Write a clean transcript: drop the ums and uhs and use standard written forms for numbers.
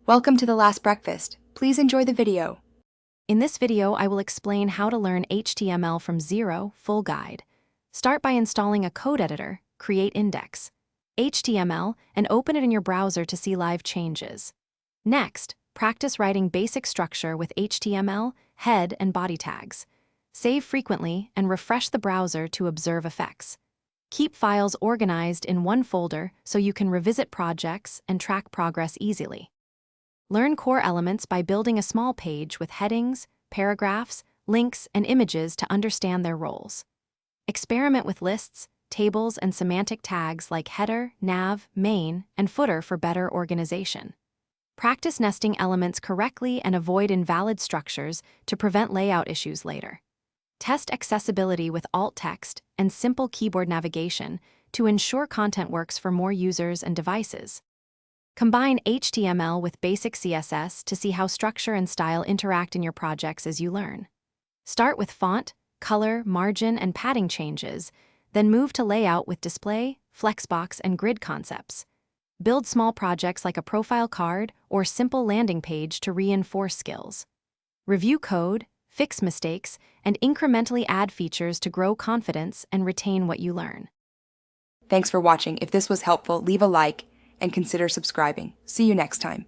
Welcome to The Last Breakfast. Please enjoy the video. In this video, I will explain how to learn HTML from zero, full guide. Start by installing a code editor, create index, HTML, and open it in your browser to see live changes. Next, practice writing basic structure with HTML, head, and body tags. Save frequently and refresh the browser to observe effects. Keep files organized in one folder so you can revisit projects and track progress easily. Learn core elements by building a small page with headings, paragraphs, links, and images to understand their roles. Experiment with lists, tables, and semantic tags like header, nav, main, and footer for better organization. Practice nesting elements correctly and avoid invalid structures to prevent layout issues later. Test accessibility with alt text and simple keyboard navigation to ensure content works for more users and devices. Combine HTML with basic CSS to see how structure and style interact in your projects as you learn. Start with font, color, margin, and padding changes, then move to layout with display, flexbox, and grid concepts. Build small projects like a profile card or simple landing page to reinforce skills. Review code, fix mistakes, and incrementally add features to grow confidence and retain what you learn. Thanks for watching. If this was helpful, leave a like and consider subscribing. See you next time.